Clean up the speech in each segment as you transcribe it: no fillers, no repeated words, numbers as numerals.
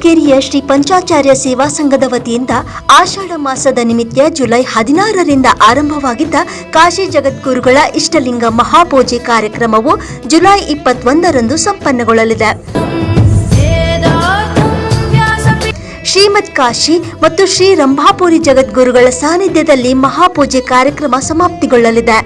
ಬೆಟಗೇರಿಯ ಶ್ರೀ ಪಂಚಾಚಾರ್ಯ ಸೇವಾ ಸಂಘದ ವತಿಯಿಂದ ಆಷಾಢ ಮಾಸದ ನಿಮಿತ್ತ ಜುಲೈ 16ರಿಂದ ಆರಂಭವಾಗಿದ್ದ ಕಾಶಿ ಜಗದ್ಗುರುಗಳ ಇಷ್ಟಲಿಂಗ ಮಹಾಪೂಜೆ ಕಾರ್ಯಕ್ರಮವು ಜುಲೈ 21ರಂದು ಸಂಪನ್ನಗೊಳ್ಳಲಿದೆ. ಶ್ರೀಮದ್ ಕಾಶಿ ಮತ್ತು ಶ್ರೀ ರಂಭಾಪುರಿ ಜಗದ್ಗುರುಗಳ ಸಾನ್ನಿಧ್ಯದಲ್ಲಿ ಮಹಾಪೂಜೆ ಕಾರ್ಯಕ್ರಮ ಸಮಾಪ್ತಿಗೊಳ್ಳಲಿದೆ.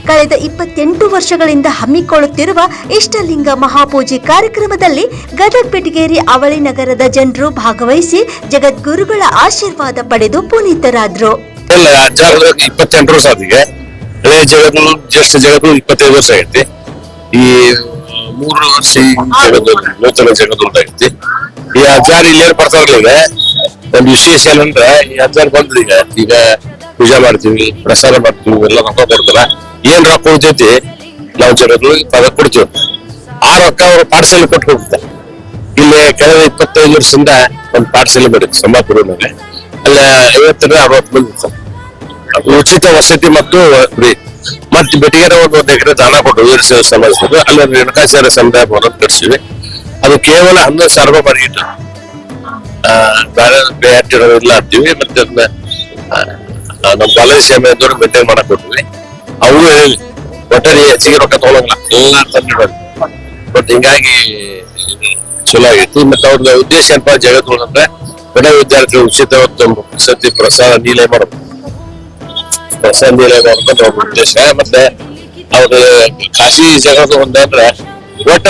ಕಳೆದ 28 ವರ್ಷಗಳಿಂದ ಹಮ್ಮಿಕೊಳ್ಳುತ್ತಿರುವ ಇಷ್ಟಲಿಂಗ ಮಹಾಪೂಜೆ ಕಾರ್ಯಕ್ರಮದಲ್ಲಿ ಗದಗ ಬೆಟಗೇರಿ ಅವಳಿ ನಗರದ ಜನರು ಭಾಗವಹಿಸಿ ಜಗದ್ಗುರುಗಳ ಆಶೀರ್ವಾದ ಪಡೆದು ಪುನೀತರಾದ್ರು. 28 ವರ್ಷ ಆದಿಗೆ ಹಳೆ ಜಗದ್ಗುರು ಜ್ಯೇಷ್ಠ ಜಗದ್ಗುರು 25 ವರ್ಷ ಆಗೈತಿ. ಈ 3 ವರ್ಷ ನೂತನ ಜಗದ್ಗುರು ಆಗೈತಿ. ಈ ಅಜ್ಜಾರ್ ಇಲ್ಲೇ ಬರ್ತಾರಲ್ಲ, ಒಂದು ವಿಶೇಷ ಏನಂದ್ರೆ ಈ ಅಜ್ಜಾರ್ ಬಂದ್ರೀಗ ಈಗ ಪೂಜೆ ಮಾಡ್ತೀವಿ, ಪ್ರಸಾದ ಮಾಡ್ತೀವಿ, ಎಲ್ಲ ರೊಕ್ಕ ಕೊಡ್ತಾರ. ಏನ್ ರೊಕ್ಕ ಉಳಿತೈತಿ ನಾವು ಜಗದ್ಗುರಿಗೆ ಪದ ಕೊಡ್ತೀವಿ. ಆ ರೊಕ್ಕ ಅವರು ಪಾಠಶಾಲೆ ಕೊಟ್ಟು ಹೋಗ್ತಾರೆ. ಇಲ್ಲಿ ಕಳೆದ 25 ವರ್ಷದಿಂದ ಒಂದು ಪಾಠಶಾಲೆ ಮಾಡಿದ್ವಿ ಸಂಬಾಪುರನಾಗ. ಅಲ್ಲ 50-60 ಮಂದಿ ಉಚಿತ ವಸತಿ ಮತ್ತು ಮತ್ತೆ ಬೆಟಗೇರಿ ಒಂದು ಎಕರೆ ದಾನ ಕೊಟ್ಟು ವೀರಶೈವ ಸಮಾಜದವರು ಅಲ್ಲಿ ರೇಣುಕಾಚಾರ್ಯ ಸಮುದಾಯ ಭವನ ಕಟ್ಸಿವಿ. ಅದು ಕೇವಲ 11,000 ರೂಪಾಯಿ ಬರೀತು. ಬೇರೆ ಇಲ್ಲ ಅಂತೀವಿ. ಮತ್ತೆ ಅದನ್ನ ನಮ್ಮ ಬಾಲಯ ಸೇವೆಯವರು ಮೇಂಟೈನ್ ಮಾಡಕ್ ಕೊಟ್ವಿ. ಅವರು ಒಟ್ಟಾರೆ ಹೆಚ್ಚಿಗೆ ರೊಕ್ಕ ತಗೊಳಂಗಿಲ್ಲ, ಎಲ್ಲ ತಂದಿಡೋದು. ಬಟ್ ಹಿಂಗಾಗಿ ಚಲೋ ಆಗೈತಿ. ಮತ್ತೆ ಅವ್ರ ಉದ್ದೇಶ ಏನಪ್ಪಾ ಜಗದ್ಗುರು ಅಂದ್ರೆ ಬಡ ವಿದ್ಯಾರ್ಥಿಗಳು ಉಚಿತ ಸತಿ ಪ್ರಸಾದ ನೀಲೇ ಮಾಡೋದು, ಪ್ರಸಾದ ನೀಲೇ ಮಾಡೋದು ಅವ್ರ ಉದ್ದೇಶ. ಮತ್ತೆ ಅವ್ರ ಕಾಶಿ ಜಗತ್ತು ಒಂದಂದ್ರೆ ಒಟ್ಟ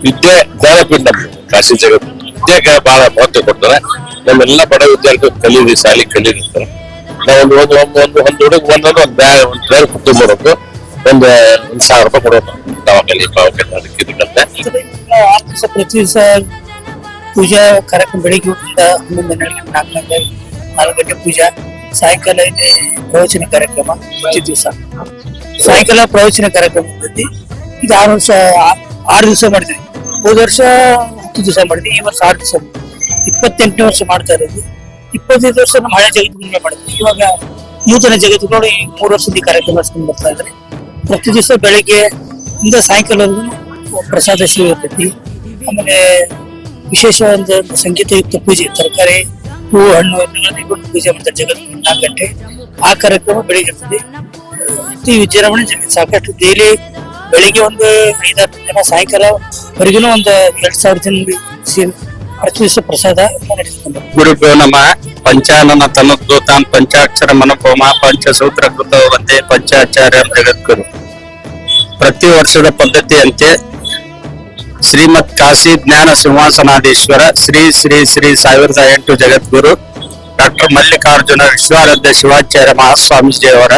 ವಿದ್ಯೆ ಜ್ಞಾನಪೀಠ. ಕಾಶಿ ಜಗತ್ತು ವಿದ್ಯೆಗೆ ಬಹಳ ಮಹತ್ವ ಕೊಡ್ತಾರೆ. ನಮ್ಮೆಲ್ಲ ಬಡ ವಿದ್ಯಾರ್ಥಿಗಳು ಕಲೀರಿ, ಶಾಲಿ ಕಲೀರಿರ್ತಾರೆ. ನಾವು ಒಂದು ಹುಡುಗ ಒಂದು ಬೇರೆ ಕುಟುಂಬ ಮಾಡೋದು, ಒಂದು 1,000 ರೂಪಾಯಿ ಕೊಡೋದು ದವಾಖಾನೆ ಪ್ರತಿ ದಿವಸ ಪೂಜಾ ಕಾರ್ಯಕ್ರಮ ಬೆಳಿಗ್ಗೆ 4 ಗಂಟೆ ಪೂಜಾ, ಸಾಯಂಕಾಲ ಇಲ್ಲಿ ಪ್ರವಚನ ಕಾರ್ಯಕ್ರಮ. ಪ್ರತಿ ದಿವಸ ಸಾಯಂಕಾಲ ಪ್ರವಚನ ಕಾರ್ಯಕ್ರಮ ಇರ್ತೈತಿ. ಇದು 6 ದಿವಸ ಮಾಡಿದ್ವಿ. ಹೋದ ವರ್ಷ 10 ದಿವಸ ಮಾಡಿದ್ವಿ. ಈ ವರ್ಷ 6 ದಿವಸ. 28ನೇ ವರ್ಷ ಮಾಡ್ತಾ ಇರೋದು. 25 ವರ್ಷ ನಮ್ಮ ಹಳೆ ಜಗದ್ಗುರುಗಳೇ ಮಾಡಿದ್ವಿ. ಇವಾಗ ನೂತನ ಜಗದ್ಗುರುಗಳು ಈ 3 ವರ್ಷದ ಕಾರ್ಯಕ್ರಮ ನಡೆಸ್ಕೊಂಡು ಬರ್ತಾ ಇದ್ದಾರೆ. ಪ್ರತಿ ದಿವಸ ಬೆಳಿಗ್ಗೆ ಇಂದ ಸಾಯಂಕಾಲವರೆಗೂ ಪ್ರಸಾದ ಸೇವೆ ಇರ್ತೈತಿ. ಆಮೇಲೆ ವಿಶೇಷ ಒಂದು ಸಂಗೀತಯುಕ್ತ ಪೂಜೆ, ತರಕಾರಿ, ಹೂವು, ಹಣ್ಣು ಎಲ್ಲ ಪೂಜೆ ಮಾಡ್ತಾರೆ ಜಗದ್ಗುರು 4 ಗಂಟೆ. ಆ ಕಾರ್ಯಕ್ರಮ ಬೆಳಿಗ್ಗೆ ಇರ್ತದೆ. ಈ ವಿಜೃಂಭಣೆ ಸಾಕಷ್ಟು ಡೈಲಿ ಬೆಳಿಗ್ಗೆ ಒಂದು 5-6 ಜನ, ಸಾಯಂಕಾಲವರೆಗೂ ಒಂದು 2,000 ಜನ ಪ್ರತಿ ದಿವಸ ಪ್ರಸಾದ ನಡೆಸ್ಕೊಂಡು. ಗುರುಭ್ಯೋ ನಮಃ. ಪಂಚಾನನ ತನುದ್ಭೂತಾನ್ ಪಂಚಾಕ್ಷರ ಮನೋಭೂಮ ಪಂಚಸೂತ್ರ ಕೃತ ವಂದೇ ಪಂಚಾಚಾರ್ಯ ಜಗದ್ಗುರು. ಪ್ರತಿ ವರ್ಷದ ಪದ್ಧತಿಯಂತೆ ಶ್ರೀಮದ್ ಕಾಶಿ ಜ್ಞಾನ ಸಿಂಹಾಸನಾಧೀಶ್ವರ ಶ್ರೀ ಶ್ರೀ ಶ್ರೀ 1008 ಜಗದ್ಗುರು ಡಾಕ್ಟರ್ ಮಲ್ಲಿಕಾರ್ಜುನ ವಿಶ್ವಾರಾಧ್ಯ ಶಿವಾಚಾರ್ಯ ಮಹಾಸ್ವಾಮೀಜಿಯವರ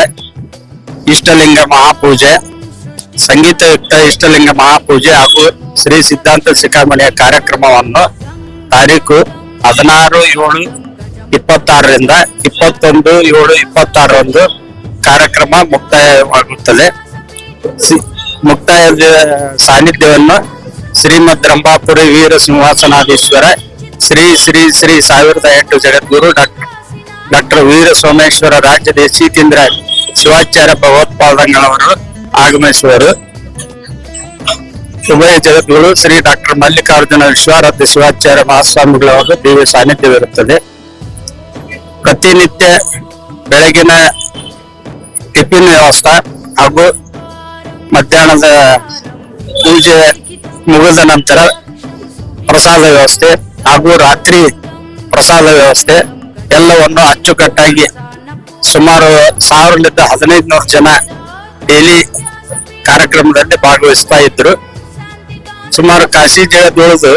ಇಷ್ಟಲಿಂಗ ಮಹಾಪೂಜೆ, ಸಂಗೀತಯುಕ್ತ ಇಷ್ಟಲಿಂಗ ಮಹಾಪೂಜೆ ಹಾಗೂ ಶ್ರೀ ಸಿದ್ಧಾಂತ ಶಿಖಾಮಣಿಯ ಕಾರ್ಯಕ್ರಮವನ್ನು ತಾರೀಕು 16/7/26ರಿಂದ 21/7/26ರಂದು ಕಾರ್ಯಕ್ರಮ ಮುಕ್ತಾಯವಾಗುತ್ತದೆ. ಮುಕ್ತಾಯದ ಸಾನ್ನಿಧ್ಯವನ್ನು ಶ್ರೀಮದ್ ರಂಭಾಪುರಿ ವೀರ ಸಿಂಹಾಸನಾಧೀಶ್ವರ ಶ್ರೀ ಶ್ರೀ ಶ್ರೀ 1008 ಜಗದ್ಗುರು ಡಾಕ್ಟರ್ ವೀರ ಸೋಮೇಶ್ವರ ರಾಜ್ಯ ದೇಶೀಕೇಂದ್ರ ಶಿವಾಚಾರ್ಯ ಭಗವತ್ಪಾದಂಗಳವರು ಆಗಮಿಸುವರು. ಉಭಯ ಜಗದ್ಗುರು ಶ್ರೀ ಡಾಕ್ಟರ್ ಮಲ್ಲಿಕಾರ್ಜುನ ವಿಶ್ವಾರಾಧ್ಯ ಶಿವಾಚಾರ್ಯ ಮಹಾಸ್ವಾಮಿಗಳವರ ದಿವ್ಯ ಸಾನ್ನಿಧ್ಯವಿರುತ್ತದೆ. ಪ್ರತಿನಿತ್ಯ ಬೆಳಗಿನ ಟಿಫಿನ್ ವ್ಯವಸ್ಥೆ ಹಾಗೂ ಮಧ್ಯಾಹ್ನದ ಪೂಜೆ ಮುಗಿದ ನಂತರ ಪ್ರಸಾದ ವ್ಯವಸ್ಥೆ ಹಾಗೂ ರಾತ್ರಿ ಪ್ರಸಾದ ವ್ಯವಸ್ಥೆ ಎಲ್ಲವನ್ನು ಅಚ್ಚುಕಟ್ಟಾಗಿ ಸುಮಾರು 1000-1500 ಜನ ಡೈಲಿ ಕಾರ್ಯಕ್ರಮದಲ್ಲಿ ಭಾಗವಹಿಸ್ತಾ ಇದ್ರು. ಸುಮಾರು ಕಾಶಿ ಜಗದ್ಗುರುದು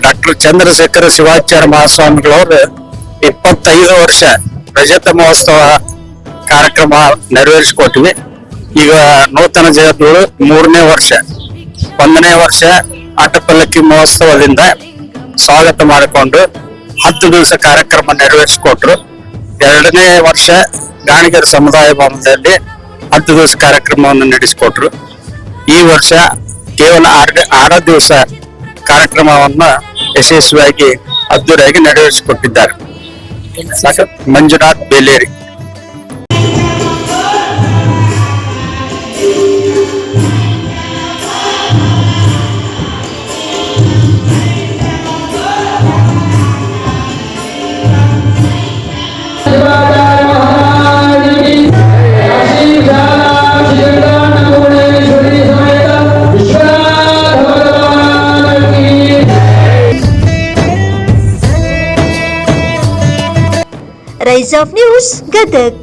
ಡಾಕ್ಟರ್ ಚಂದ್ರಶೇಖರ ಶಿವಾಚಾರ್ಯ ಮಹಾಸ್ವಾಮಿಗಳವರು 25 ವರ್ಷ ರಜತ ಮಹೋತ್ಸವ ಕಾರ್ಯಕ್ರಮ ನೆರವೇರಿಸಿಕೊಟ್ವಿ. ಈಗ ನೂತನ ಜಗದ್ಗುರು 3ನೇ ವರ್ಷ, 1ನೇ ವರ್ಷ ಆಟಪಲ್ಲಕ್ಕಿ ಮಹೋತ್ಸವದಿಂದ ಸ್ವಾಗತ ಮಾಡಿಕೊಂಡು 10 ದಿವಸ ಕಾರ್ಯಕ್ರಮ ನೆರವೇರಿಸಿಕೊಟ್ರು. 2ನೇ ವರ್ಷ ಗಾಣಿಗರ ಸಮುದಾಯ ಭವನದಲ್ಲಿ 10 ದಿವಸ ಕಾರ್ಯಕ್ರಮವನ್ನು ನಡೆಸಿಕೊಟ್ರು. ಈ ವರ್ಷ ಕೇವಲ 6 ದಿವಸ ಕಾರ್ಯಕ್ರಮವನ್ನು ಯಶಸ್ವಿಯಾಗಿ ಅದ್ದೂರಿಯಾಗಿ ನೆರವೇರಿಸಿಕೊಟ್ಟಿದ್ದಾರೆ. Manjunath Beleri. Age of News Gadag.